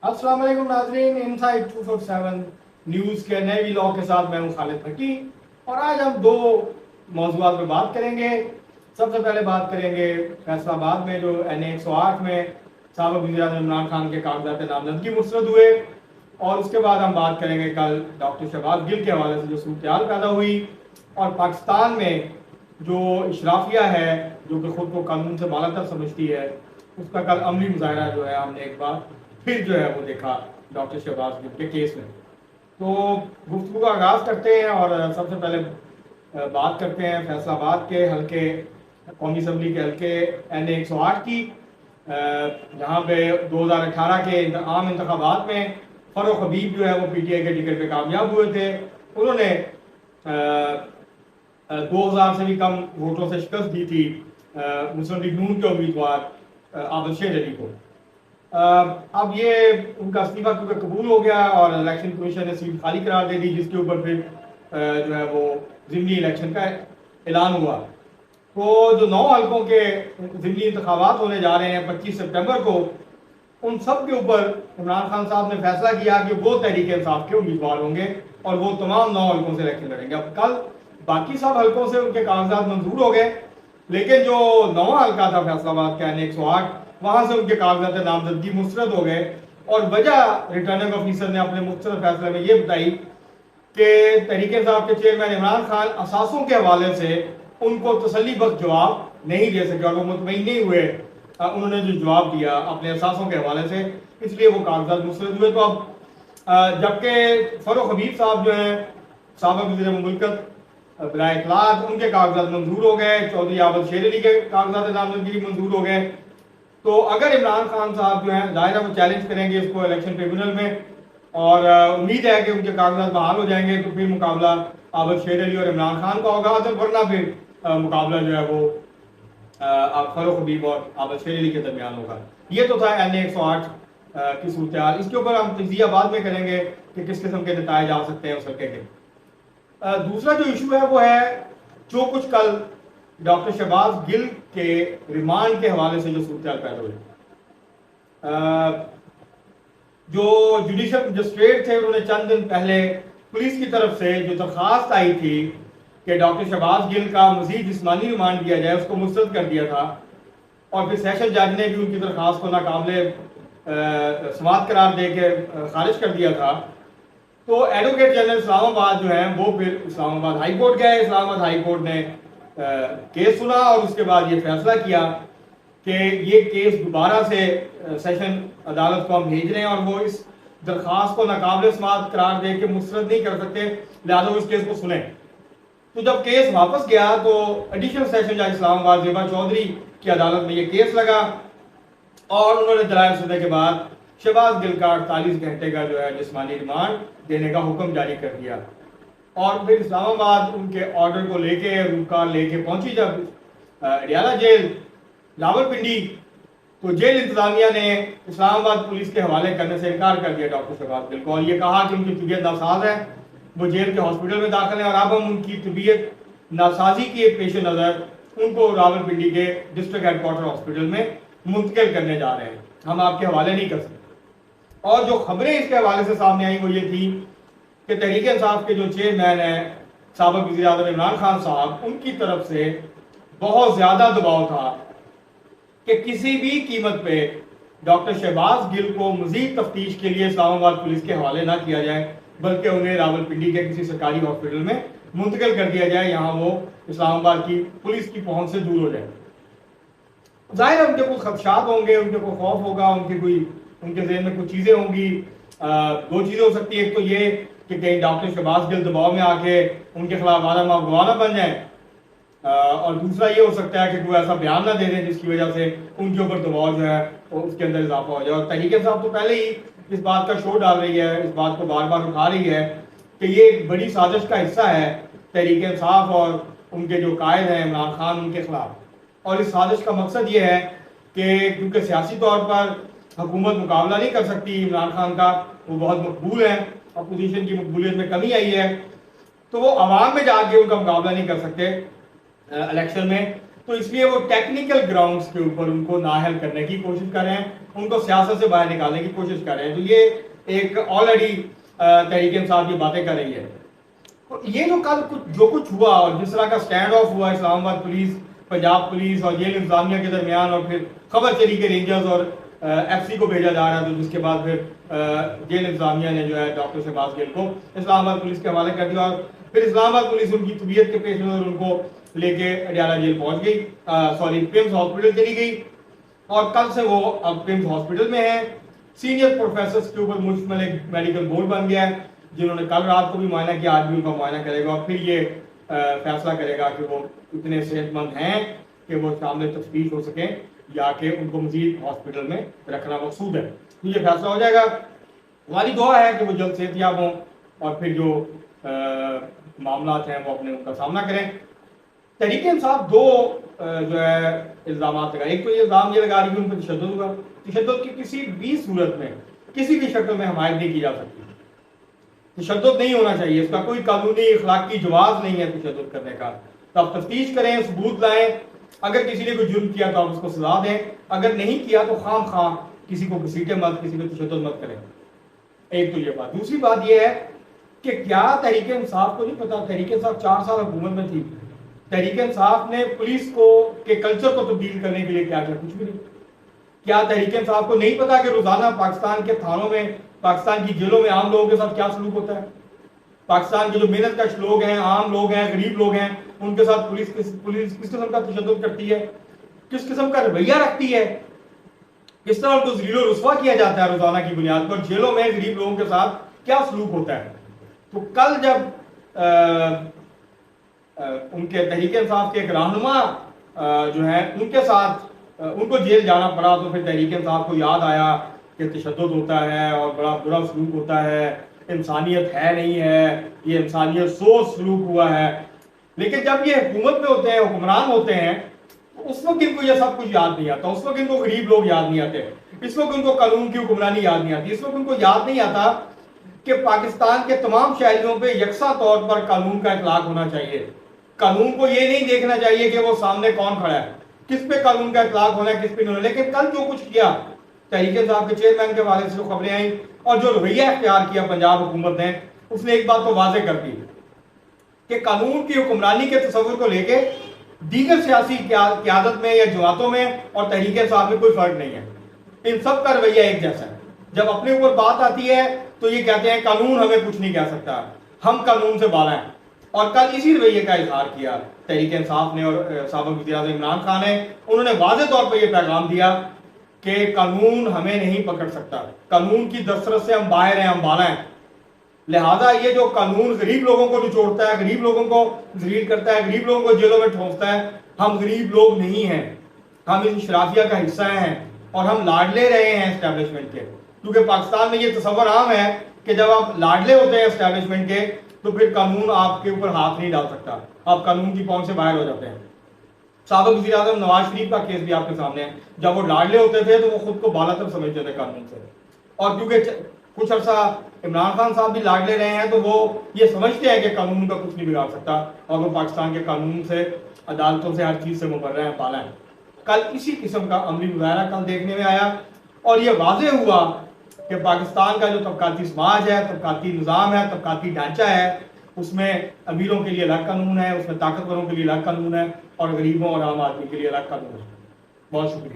अस्सलाम वालेकुम नाज़रीन, इनसाइड 247 न्यूज़ के नए व्लॉग के साथ मैं हूं खालिद भट्टी। और आज हम दो मौज़ूआत पर बात करेंगे। सबसे पहले बात करेंगे फैसलाबाद में जो NA 108 में साबिक़ वज़ीर-ए-आज़म इमरान खान के कागजात नामजदगी मुस्तरद हुए, और उसके बाद हम बात करेंगे कल डॉक्टर शहबाज गिल के हवाले से जो सूरत-ए-हाल पैदा हुई, और पाकिस्तान में जो इशराफिया है जो कि ख़ुद को कानून से बालातर समझती है, उसका कल अमली मुज़ाहरा जो है हमने एक बार फिर जो है वो देखा डॉक्टर शहबाज गिल के केस में। तो गुफ्तगू का आगाज़ करते हैं और सबसे पहले बात करते हैं फैसलाबाद के हल्के कौमी असम्बली के हल्के NA 108 की, जहाँ पे 2018 के आम इंतखाबात में फ़ारूक हबीब जो है वो PTI के टिकट पे कामयाब हुए थे। उन्होंने 2000 से भी कम वोटों से शिकस्त दी थी मुस्लिम लीग नून के उम्मीदवार आबिद शेर अली को। अब ये उनका इस्तीफा क्योंकि कबूल हो गया और इलेक्शन कमीशन ने सीट खाली करार दे दी, जिसके ऊपर फिर जो है वो ज़िमनी इलेक्शन का ऐलान हुआ। तो जो 9 हल्कों के ज़िमनी इंतखाबात होने जा रहे हैं 25 सितंबर को, उन सब के ऊपर इमरान खान साहब ने फैसला किया कि वो तहरीक इंसाफ के उम्मीदवार होंगे और वो तमाम 9 हल्कों से इलेक्शन लड़ेंगे। अब कल बाकी सब हल्कों से उनके कागजात मंजूर हो गए, लेकिन जो 9वां हल्का था फैसलाबाद का NA 108, वहाँ से उनके कागजात नामजदगी मुस्तरद हो गए। और वजह रिटर्निंग ऑफिसर ने अपने मुख्तसर फैसले में ये बताई कि तहरीक इंसाफ के चेयरमैन इमरान खान असासों के हवाले से उनको तसल्ली बख्श जवाब नहीं दे सके और वो मुतमईन नहीं हुए उन्होंने जो जवाब दिया अपने असासों के हवाले से, इसलिए वो कागजात मुस्तरद हुए। तो अब जबकि फ़ारूक हबीब साहब जो हैं साबिक़ वज़ीर मुमलिकत बराए इत्तलात, उनके कागजात मंजूर हो गए, चौधरी आबिद शेर अली के कागजात नामजदगी मंजूर हो गए। तो अगर इमरान खान साहब जो हैं ज़ाहिर है वो चैलेंज करेंगे इसको इलेक्शन ट्रिब्यूनल में, और उम्मीद है कि उनके कागजात बहाल हो जाएंगे, तो फिर मुकाबला आबिद शेर अली और इमरान खान का होगा। तो वरना फिर मुकाबला जो है वो फ़ारूक हबीब और आबिद शेर अली के दरमियान होगा। ये तो था NA 108 की सूरत-ए-हाल। इसके ऊपर हम तजिया बाद में करेंगे कि किस किस्म के नताइज आ सकते हैं उस हल्के के। दूसरा जो इशू है वो है जो कुछ कल डॉक्टर शहबाज गिल के रिमांड के हवाले से जो सूरत-ए-हाल पैदा हुई। जो जुडिशल मजिस्ट्रेट थे उन्होंने चंद दिन पहले पुलिस की तरफ से जो दरख्वास्त आई थी कि डॉक्टर शहबाज गिल का मजीद जिस्मानी रिमांड दिया जाए, उसको मुस्तरद कर दिया था। और फिर सेशन जज ने भी उनकी दरख्वास्त को नाकाबिल समाअत करार दे के खारिज कर दिया था। तो एडवोकेट जनरल इस्लामाबाद जो है वो फिर इस्लामाबाद हाई कोर्ट गए। इस्लामाबाद हाई कोर्ट ने केस सुना और उसके बाद ये फैसला किया कि ये केस दोबारा से सेशन अदालत को हम भेज रहे हैं और वो इस दरख्वास्त को नाकाबिल समाअत करार दे के मुस्तरद नहीं कर सकते, लिहाजा वो इस केस को सुने। तो जब केस वापस गया तो एडिशनल सेशन जज इस्लामाबाद ज़ेबा चौधरी की अदालत में ये केस लगा और उन्होंने दलाइल सुनने के बाद शहबाज गिल का 48 घंटे का जो है जिस्मानी रिमांड देने का हुक्म जारी कर दिया। और फिर इस्लामाबाद उनके ऑर्डर को लेके रूका लेके पहुंची जब अडियाला जेल रावलपिंडी, तो जेल इंतजामिया ने इस्लामाबाद पुलिस के हवाले करने से इनकार कर दिया डॉक्टर शहबाज गिल को, और ये कहा कि उनकी तबीयत नासाज है, वो जेल के हॉस्पिटल में दाखिल है और अब हम उनकी तबीयत नासाजी के पेश नज़र उनको रावलपिंडी के डिस्ट्रिक्ट हेडक्वार्टर हॉस्पिटल में मुंतकिल करने जा रहे हैं, हम आपके हवाले नहीं कर सकते। और जो खबरें इसके हवाले से सामने आई वो ये थी कि तहरीक इंसाफ के जो चेयरमैन हैं साबिक़ वज़ीर-ए-आज़म इमरान खान साहब, उनकी तरफ से बहुत ज़्यादा दबाव था कि किसी भी कीमत पे डॉक्टर शहबाज गिल को मज़ीद तफ्तीश के लिए इस्लामाबाद पुलिस के हवाले ना किया जाए, बल्कि उन्हें रावलपिंडी के किसी सरकारी हॉस्पिटल में मुंतकिल कर दिया जाए, यहाँ वो इस्लामाबाद की पुलिस की पहुँच से दूर हो जाए। ज़ाहिर है उनके कुछ खदशात होंगे, उनके कोई खौफ होगा, उनके ज़हन में कुछ चीज़ें होंगी। दो चीज़ें हो सकती है, एक तो ये कि कहीं डॉक्टर शहबाज गिल दबाव में आके उनके खिलाफ आदम आप गवाह बन जाए, और दूसरा ये हो सकता है कि कोई ऐसा बयान ना दे दें जिसकी वजह से उनके ऊपर दबाव जो है वो उसके अंदर इजाफा हो जाए। और तहरीक इंसाफ तो पहले ही इस बात का शोर डाल रही है, इस बात को बार बार उठा रही है कि ये एक बड़ी साजिश का हिस्सा है तहरीक इंसाफ और उनके जो कायद हैं इमरान खान, उनके खिलाफ। और इस साजिश का मकसद ये है कि क्योंकि सियासी तौर पर हुकूमत मुकाबला नहीं कर सकती इमरान खान का, वो बहुत मकबूल हैं, अपोजिशन की मकबूलियत में कमी आई है, तो वो आवाम में जाके उनका मुकाबला नहीं कर सकते इलेक्शन में, تو اس لیے وہ ٹیکنیکل گراؤنڈز کے اوپر ان کو نااہل کرنے کی کوشش کر رہے ہیں، ان کو سیاست سے باہر نکالنے کی کوشش کر رہے ہیں. تو یہ ایک آلریڈی تحریک انصاف کی باتیں کر رہی ہے. یہ جو کل جو کچھ ہوا اور جس طرح کا سٹینڈ آف ہوا اسلام آباد پولیس، پنجاب پولیس اور جیل انتظامیہ کے درمیان، اور پھر خبر چلی کہ رینجرز اور ایف سی کو بھیجا جا رہا ہے، تو جس کے بعد پھر جیل انتظامیہ نے جو ہے ڈاکٹر شہباز گل کو اسلام آباد پولیس کے حوالے کر دیا، اور پھر اسلام آباد پولیس ان کی طبیعت کے پیش نظر ان کو لے کے اڈیالہ جیل پہنچ گئی، پرمس ہاسپٹل چلی گئی، اور کل سے وہ اب پرمس ہاسپٹل میں ہیں. سینئر پروفیسرز کے اوپر مشتمل ایک میڈیکل بورڈ بن گیا ہے، جنہوں نے کل رات کو بھی معائنہ کیا، آج بھی ان کا معائنہ کرے گا، اور پھر یہ فیصلہ کرے گا کہ وہ اتنے صحت مند ہیں کہ وہ شامل تفتیش ہو سکیں یا کہ ان کو مزید ہاسپٹل میں رکھنا مقصود ہے. تو یہ فیصلہ ہو جائے گا. ہماری دعا ہے کہ وہ جلد صحت یاب ہوں اور پھر جو معاملات ہیں وہ اپنے ان کا سامنا کریں. تحریک انصاف دو جو ہے الزامات لگا. ایک تو یہ الزام یہ لگا رہی کہ ان پر تشدد ہوا. تشدد کی کسی بھی صورت میں کسی بھی شکل میں حمایت نہیں کی جا سکتی. تشدد نہیں ہونا چاہیے، اس کا کوئی قانونی اخلاقی جواز نہیں ہے تشدد کرنے کا. تو آپ تفتیش کریں، ثبوت لائیں، اگر کسی نے کوئی جرم کیا تو آپ اس کو سزا دیں، اگر نہیں کیا تو خام خواہ کسی کو گھسیٹے مت، کسی کو تشدد مت کریں. ایک تو یہ بات. دوسری بات یہ ہے کہ کیا تحریک انصاف کو نہیں پتا، تحریک انصاف 4 سال حکومت میں تھی، تحریک انصاف نے پولیس کو کے کلچر کو تبدیل کرنے کے لیے کیا کیا؟ کچھ بھی نہیں. کیا تحریک انصاف کو نہیں پتا کہ روزانہ پاکستان کے تھانوں میں، پاکستان کی جیلوں میں عام لوگوں کے ساتھ کیا سلوک ہوتا ہے؟ پاکستان کے جو محنت کش لوگ ہیں، عام لوگ ہیں، غریب لوگ ہیں، ان کے ساتھ پولیس کس قسم کا تشدد کرتی ہے، کس قسم کا رویہ رکھتی ہے، کس طرح ان کو ذلیل و رسوا کیا جاتا ہے روزانہ کی بنیاد پر، جیلوں میں غریب لوگوں کے ساتھ کیا سلوک ہوتا ہے. تو کل جب ان کے تحریک انصاف کے ایک رہنما جو ہیں ان کے ساتھ ان کو جیل جانا پڑا، تو پھر تحریک انصاف کو یاد آیا کہ تشدد ہوتا ہے اور بڑا برا سلوک ہوتا ہے، انسانیت ہے نہیں ہے، یہ انسانیت سوچ سلوک ہوا ہے. لیکن جب یہ حکومت میں ہوتے ہیں، حکمران ہوتے ہیں، تو اس وقت ان کو یہ سب کچھ یاد نہیں آتا. اس وقت ان کو غریب لوگ یاد نہیں آتے، اس وقت ان کو قانون کی حکمرانی یاد نہیں آتی، اس وقت ان کو یاد نہیں آتا کہ پاکستان کے تمام شہریوں پہ یکساں طور پر قانون کا اطلاق ہونا چاہیے. قانون کو یہ نہیں دیکھنا چاہیے کہ وہ سامنے کون کھڑا ہے، کس پہ قانون کا اطلاق ہونا ہے، کس پہ نہیں. لیکن کل جو کچھ کیا تحریک انصاف کے چیئرمین کے حوالے سے جو خبریں آئیں اور جو رویہ اختیار کیا پنجاب حکومت نے، اس نے ایک بات تو واضح کر دی کہ قانون کی حکمرانی کے تصور کو لے کے دیگر سیاسی قیادت میں یا جماعتوں میں اور تحریک انصاف میں کوئی فرق نہیں ہے. ان سب کا رویہ ایک جیسا ہے. جب اپنے اوپر بات آتی ہے تو یہ کہتے ہیں قانون ہمیں کچھ نہیں کہہ سکتا، ہم قانون سے بالا ہیں. اور کل اسی رویے کا اظہار کیا تحریک انصاف نے اور سابق وزیر اعظم عمران خان نے. انہوں نے واضح طور پر یہ پیغام دیا کہ قانون ہمیں نہیں پکڑ سکتا، قانون کی دسترس سے ہم باہر ہیں، ہم بالا ہیں. لہذا یہ جو قانون غریب لوگوں کو نچوڑتا ہے، غریب لوگوں کو ذلیل کرتا ہے، غریب لوگوں کو جیلوں میں ٹھونستا ہے، ہم غریب لوگ نہیں ہیں، ہم اس اشرافیہ کا حصہ ہیں اور ہم لاڈلے رہے ہیں اسٹیبلشمنٹ کے. کیونکہ پاکستان میں یہ تصور عام ہے کہ جب آپ لاڈلے ہوتے ہیں اسٹیبلشمنٹ کے تو پھر قانون آپ کے اوپر ہاتھ نہیں ڈال سکتا، آپ قانون کی پہنچ سے باہر ہو جاتے ہیں. سابق وزیر اعظم نواز شریف کا کیس بھی آپ کے سامنے ہے. جب وہ لاڈلے ہوتے تھے تو وہ خود کو بالا تر سمجھتے تھے قانون سے، اور کیونکہ کچھ عرصہ عمران خان صاحب بھی لاڈلے رہے ہیں تو وہ یہ سمجھتے ہیں کہ قانون کا کچھ نہیں بگاڑ سکتا، اور وہ پاکستان کے قانون سے، عدالتوں سے، ہر چیز سے مبرہ ہیں، بالا ہیں. کل اسی قسم کا عملی مظاہرہ کل دیکھنے میں آیا، اور یہ واضح ہوا کہ پاکستان کا جو طبقاتی سماج ہے، طبقاتی نظام ہے، طبقاتی ڈھانچہ ہے، اس میں امیروں کے لیے الگ قانون ہے، اس میں طاقتوروں کے لیے الگ قانون ہے، اور غریبوں اور عام آدمی کے لیے الگ قانون ہے. بہت شکریہ.